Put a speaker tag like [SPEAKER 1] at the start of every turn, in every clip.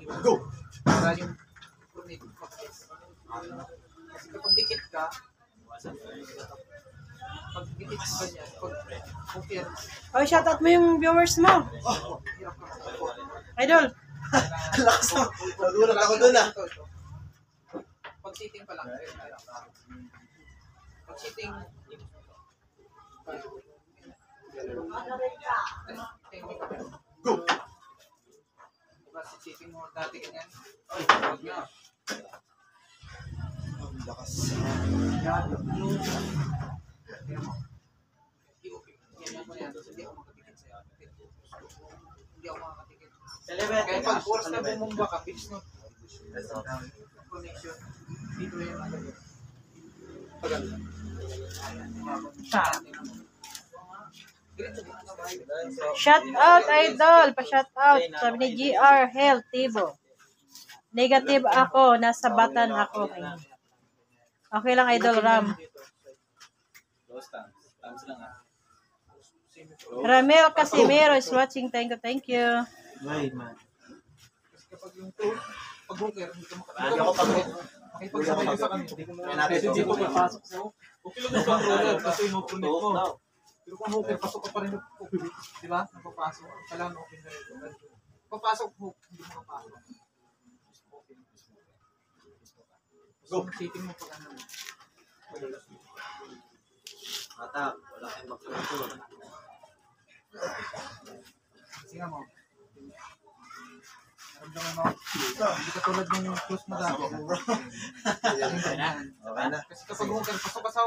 [SPEAKER 1] Go! Para yung pronate mag-test. Kasi kapag dikit ka, pag dikit ka niya, pag compare,
[SPEAKER 2] Oh, shoutout mo yung viewers mo.
[SPEAKER 1] hirap ka.
[SPEAKER 2] Idol.
[SPEAKER 3] Lakas mo. Nagulat ako doon ah.
[SPEAKER 1] Pag sitting pa lang, pag sitting,
[SPEAKER 3] Go!
[SPEAKER 1] diba si sitting mo dati ganyan? Ay, wag nga.
[SPEAKER 3] Ang lakas.
[SPEAKER 1] Ganyan mo yan, hindi ako makatikit sa'yo. Hindi ako makatikit.
[SPEAKER 3] Celebrate.
[SPEAKER 1] Kaya pag force na bumumba ka, pitch no. Connection. Dito yung ano.
[SPEAKER 2] Shout out, idol. Pa-shout out. Sabi ni GR Health Tibo. Negative ako. Nasa batan ako. Okay lang, idol Ram. Ramel Casimiro is watching. Thank you.
[SPEAKER 3] Wait, man.
[SPEAKER 1] Kasi kapag yung tool, pag broker, hindi ka
[SPEAKER 3] Hindi ako pag-
[SPEAKER 1] makipagsabay ka sa kanila.
[SPEAKER 3] Kasi
[SPEAKER 1] Kasi dito papasok sa okay lang yung controller kasi no-connect mo. Pero kung open, pasok ka pa rin open. Di ba? Napapasok. Kailangan open na rin. Papasok mo, hindi mo kapasok. Open. Go! Sitting mo pag ano.
[SPEAKER 3] Mata, wala kayong magsusunod.
[SPEAKER 1] Sige mo. Naramdaman mo. Hindi ka tulad ng close mo dati.
[SPEAKER 3] Okay na.
[SPEAKER 1] Kasi kapag huwag pasok ka sa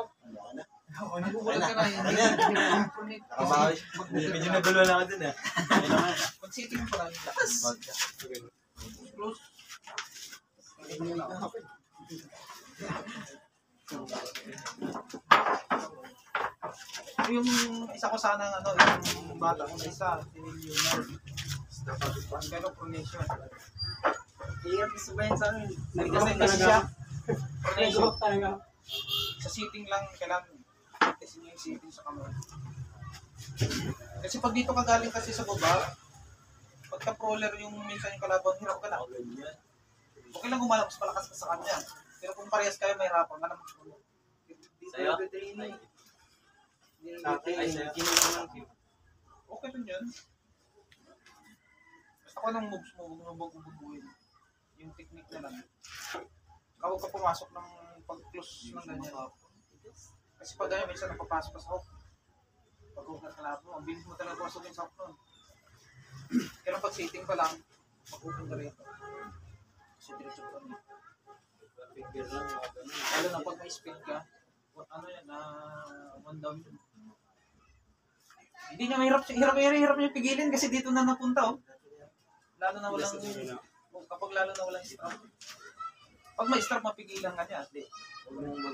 [SPEAKER 1] nagugulat ka na yun.
[SPEAKER 3] Nakabawi. Medyo nagulo lang ako dun eh.
[SPEAKER 1] Pag sitting mo pala, lakas. Close. Yung isa ko sana ano, yung bata ko na isa, si Leonard. Pero pronation.
[SPEAKER 3] Hirap isabayin sa akin.
[SPEAKER 1] Kasi siya, pronation. Sa sitting lang, kailangan kasi yung sitting sa kamay. Kasi pag dito ka galing kasi sa baba, pagka crawler yung minsan yung kalaban, hirap ka na. Okay lang gumalap, mas malakas ka sa kanya. Pero kung parehas kayo, may hirapan ka naman.
[SPEAKER 3] Sa'yo?
[SPEAKER 1] Okay rin yan. Basta ko ng moves mo, huwag mo baguhin. Yung technique na lang. Kapag ka pumasok ng pag-close ng ganyan. Kasi pag ganyan, minsan napapasok ka sa hook. Pag hook na kalabo, ang bilis mo talaga pasok yung sa hook nun. Pero pag sitting pa lang, mag-open ka rin. Kasi diretso pa rin. Lalo na pag may speed ka, ano yan, one down yun. Hindi niya mahirap niya pigilin kasi dito na napunta oh. Lalo na walang kapag lalo na walang strap. Pag may strap mapigilan ka niya, di.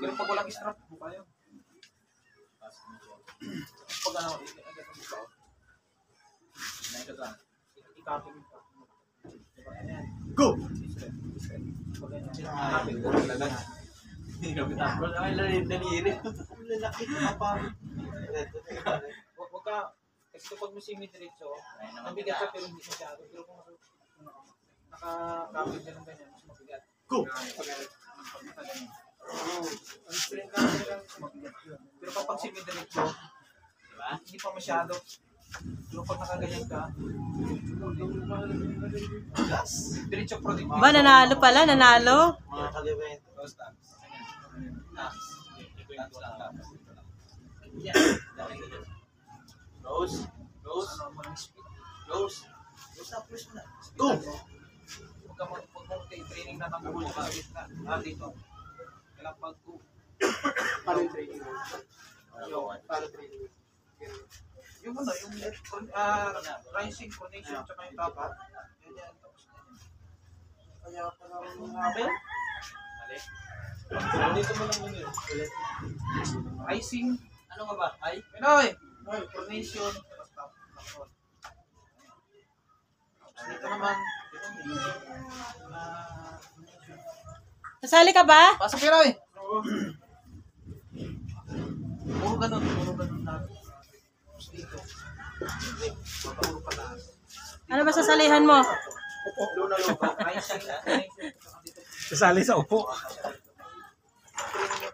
[SPEAKER 1] Pero pag walang strap, buka yun. Pag ano, agad ang buka. Ikapin ka.
[SPEAKER 3] Go!
[SPEAKER 1] Huwag ka, kasi kapag mo semi-diretso, mabigat ka pero hindi masyado. Pero kung nakakapit ka ng ganyan, mas mabigat.
[SPEAKER 3] Go!
[SPEAKER 1] Ang strength ka lang mabigat yun. Pero kapag semi-diretso, hindi pa masyado. Pero pag nakaganyan ka, diretso pro din.
[SPEAKER 2] Ba, nanalo pala, nanalo.
[SPEAKER 3] Mga kaliwin. Rose. Rose. Rose. Rose na. Go!
[SPEAKER 1] Huwag ka mag-training na ng buhay para dito. Kailangan pag-go. Paano yung training? Paano training? Yung ano, yung rising, coordination, tsaka yung tapa. Yan, tapos ganyan. Kaya parang mga dito mo lang muna yun. Rising. Ano nga ba? Ay? Pinoy! Coordination, tapos tapa. Dito naman,
[SPEAKER 2] Nasali ka ba?
[SPEAKER 1] pasok Pinoy! Puro ganun natin. Dito. Matauro pa taas.
[SPEAKER 2] Ano ba sasalihan mo?
[SPEAKER 1] Luna
[SPEAKER 3] na luto.
[SPEAKER 4] Sasali sa upo.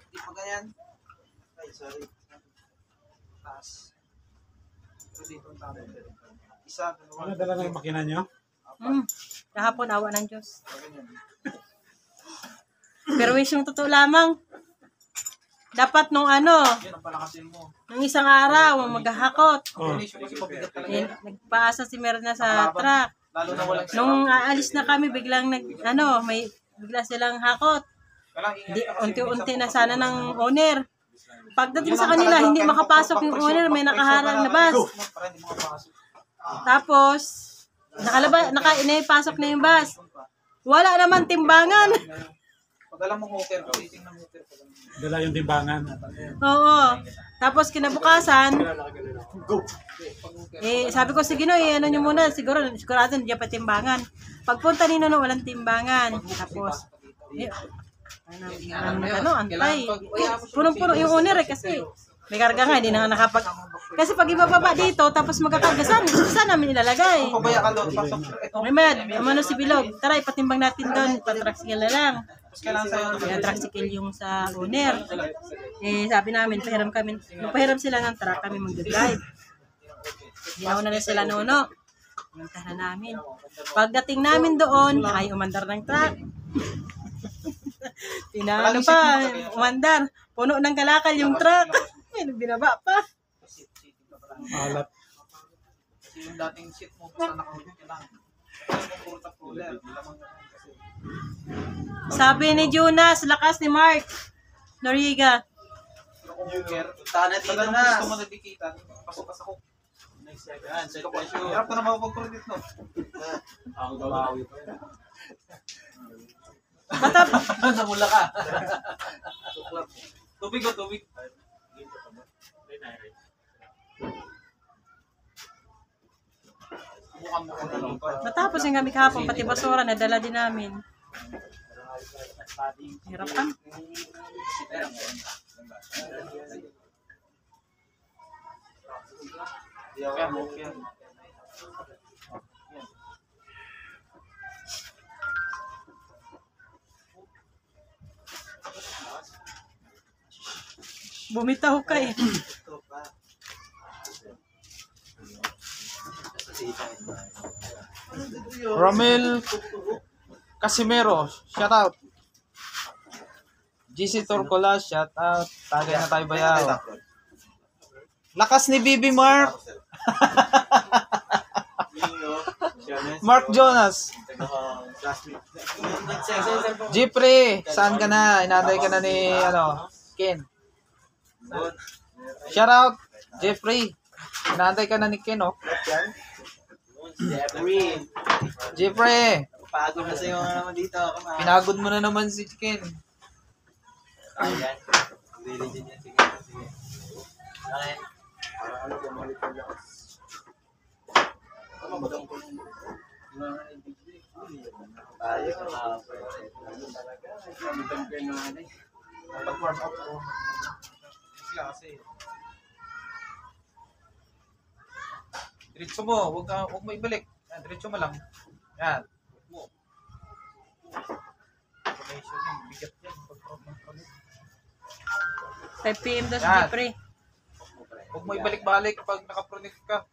[SPEAKER 1] Di pa ganyan.
[SPEAKER 3] Ay, sorry.
[SPEAKER 1] Taas. Ito dito ang tama. Isa,
[SPEAKER 4] Ano
[SPEAKER 1] dalawa.
[SPEAKER 4] dala na yung makina nyo?
[SPEAKER 2] Kahapon, awa ng Diyos.
[SPEAKER 1] Ganyan.
[SPEAKER 2] Pero wish yung totoo lamang. Dapat nung
[SPEAKER 1] Yun ang palakasin mo.
[SPEAKER 2] nung isang araw, maghahakot.
[SPEAKER 4] Oh.
[SPEAKER 1] Finish mo kasi mabigat talaga
[SPEAKER 2] Eh,
[SPEAKER 1] yan.
[SPEAKER 2] nagpaasa si Merna sa truck.
[SPEAKER 1] Lalo na walang
[SPEAKER 2] Nung aalis na kami, biglang bigla silang hakot.
[SPEAKER 1] Kailangan ingat
[SPEAKER 2] Di,
[SPEAKER 1] ka kasi
[SPEAKER 2] unti-unti
[SPEAKER 1] minsan
[SPEAKER 2] na sana ng owner. Pagdating sa kanila, hindi makapasok yung owner, may nakaharang na bus.
[SPEAKER 1] Para hindi makapasok.
[SPEAKER 2] Tapos, inipasok na yung bus. Wala naman timbangan.
[SPEAKER 1] Pag alam mo motor, titingnan mo motor.
[SPEAKER 4] Dala yung timbangan.
[SPEAKER 2] Oo. Tapos kinabukasan, sabi ko, sige no, ano nyo muna, sigurado hindi pa timbangan. Pagpunta ni Nono, walang timbangan. Tapos, antay. Punong-puno yung owner kasi may karga nga, hindi na nga nakapag... Kasi pag ibababa dito, tapos magkakarga, saan namin ilalagay?
[SPEAKER 1] Kung pabaya ka doon, pasok.
[SPEAKER 2] May mad, si Bilog, tara, ipatimbang natin doon, ipatraxical na lang.
[SPEAKER 1] Tapos kailangan sa'yo.
[SPEAKER 2] Kaya tricycle yung sa owner. Sabi namin, pahiram sila ng truck, kami mag-drive. Ginawa na sila Nono. Pumunta na namin. Pagdating namin doon, ay umandar ng truck. Tinalo pa, umandar. Puno ng kalakal yung truck. May binaba pa.
[SPEAKER 4] Alat.
[SPEAKER 1] Kasi yung dating seat mo, basta nakahulog ka lang. Kasi kung puro tap-roller, lamang kasi.
[SPEAKER 2] Sabi ni Jonas, lakas ni Mark Noriega.
[SPEAKER 1] Pero kung bunker,
[SPEAKER 3] Sana dito
[SPEAKER 1] pag anong
[SPEAKER 3] na.
[SPEAKER 1] gusto mo nagdikitan, pasok ka sa hook.
[SPEAKER 3] Yan, sa question.
[SPEAKER 1] Hirap na makapag-credit no.
[SPEAKER 3] Ang gawawi ko. Namula ka.
[SPEAKER 1] Tubig o tubig. Bukan mo kung ano.
[SPEAKER 2] Matapos yung kami kahapon, pati basura, nadala din namin. Hirap ka.
[SPEAKER 1] Kaya mo, kaya.
[SPEAKER 2] Bumitaw ka eh.
[SPEAKER 1] Romel Casimero, shout out. GC Torcola, shout out. Tagay na tayo bayaw. Lakas ni Bibi Mark. Mark Jonas. Jeffrey, saan ka na? Inantay ka na ni Ken. Shout out Jeffrey. Inantay ka na ni Ken, oh. Jeffrey.
[SPEAKER 3] Pagod na sa'yo nga naman dito.
[SPEAKER 1] Pinagod mo na naman si Ken.
[SPEAKER 3] Ayan. Sige. Okay. Tayo
[SPEAKER 1] Pag-warm up ko. Sila kasi. Diretso mo, huwag mo ibalik. Yan, diretso mo lang. Yan. Information yan, bigat yan.
[SPEAKER 2] 5 PM daw si
[SPEAKER 1] Yan.
[SPEAKER 2] Jeffrey.
[SPEAKER 1] Huwag mo ibalik-balik pag nakapronik ka.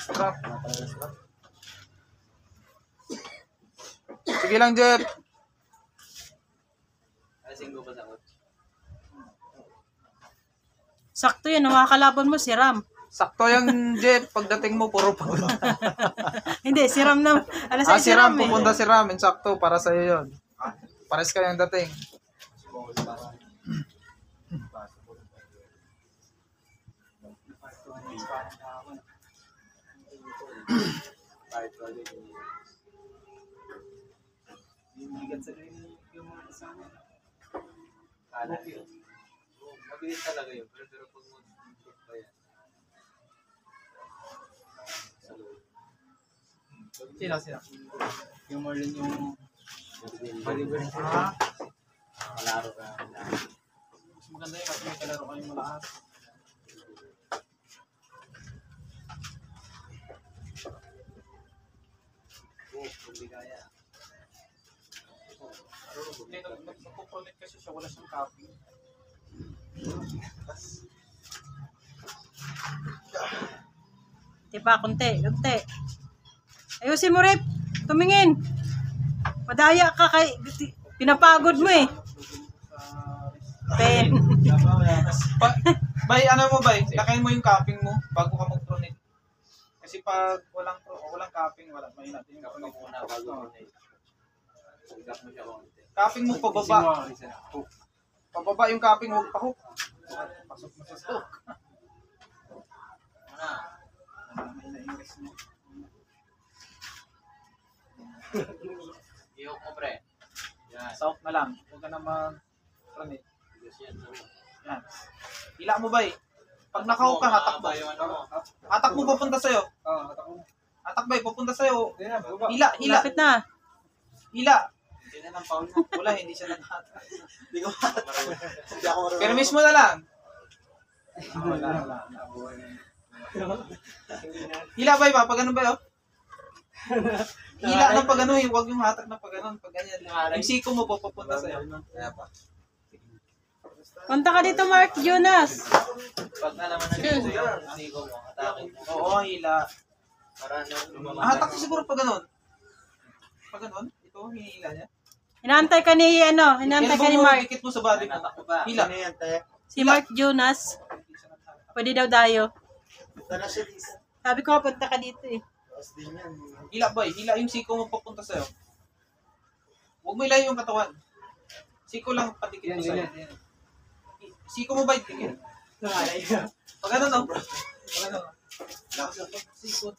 [SPEAKER 1] Strap. Sige lang, Jeff.
[SPEAKER 2] Sakto yun, ang makakalaban mo si Ram.
[SPEAKER 1] Sakto yung Jeff. Pagdating mo, puro pagod.
[SPEAKER 2] Hindi, si Ram na. Alas
[SPEAKER 1] Ah,
[SPEAKER 2] si
[SPEAKER 1] si Ram,
[SPEAKER 2] Ram eh.
[SPEAKER 1] pupunta si Ram. Sakto, para sa'yo yun. Pares kayong dating.
[SPEAKER 3] Mabilis talaga yun. Pero pag mag-cook pa yan.
[SPEAKER 1] Sino?
[SPEAKER 3] Yung Marlon yung
[SPEAKER 1] Ah,
[SPEAKER 3] malaro ka.
[SPEAKER 1] mas maganda yun kasi may kalaro kayong malakas.
[SPEAKER 3] Hindi kaya.
[SPEAKER 1] Hindi, nagpo-pronate kasi siya, wala siyang copy.
[SPEAKER 2] Di pa, kunti. Ayusin mo, Rep. Tumingin. Madaya ka kay... Pinapagod mo eh. Pen.
[SPEAKER 1] Bay, ano mo bay? Lakayin mo yung cupping mo bago ka mag-pronate. Kasi pag walang cupping, wala may natin yung pronate.
[SPEAKER 3] Muna bago mo na Sigap mo siya konti.
[SPEAKER 1] Cupping mo pababa. Pababa yung cupping, huwag pa hook. Pasok mo sa stock. May na-ingres mo.
[SPEAKER 3] Iyok mo, pre. Yan.
[SPEAKER 1] South na lang. Huwag ka na mag-pronate.
[SPEAKER 3] Yan.
[SPEAKER 1] Yan. Hila mo bay. Pag nakahook ka, hatak mo. Hatak mo papunta sa'yo. Hatak bay, papunta sa'yo. Hila.
[SPEAKER 2] Lapit na.
[SPEAKER 1] Hila.
[SPEAKER 3] Hindi na ng foul mo.
[SPEAKER 1] Wala, hindi siya naghatak.
[SPEAKER 3] Hindi ko Hindi ako marunong.
[SPEAKER 1] Pero mismo na lang. Wala. Hila bay ba? Pag ano ba yun? Hila ng pag ano, huwag yung hatak na pag ano, pag ganyan. Yung siko mo papunta sa'yo.
[SPEAKER 3] Kaya pa.
[SPEAKER 2] Punta ka dito, Mark Jonas.
[SPEAKER 3] Pag na naman nandito yung siko mo, atake mo.
[SPEAKER 1] Oo, hila.
[SPEAKER 3] Para lumamang.
[SPEAKER 1] Hatak ko siguro pag ganun. Pag ganun, ito, hinihila niya.
[SPEAKER 2] Hinantay ka ni, hinantay ka ni Mark.
[SPEAKER 1] Dikit mo sa body mo.
[SPEAKER 3] Hatak mo ba?
[SPEAKER 1] Hila.
[SPEAKER 2] Si Mark Jonas. Pwede daw dayo. Sabi ko, punta ka dito eh.
[SPEAKER 1] Hila boy, hila yung siko mo papunta sa'yo. Huwag mo ilayo yung katawan. Siko lang patikit mo sa'yo. Siko mo ba dikit? Pag ano no? Pag ano? Siko,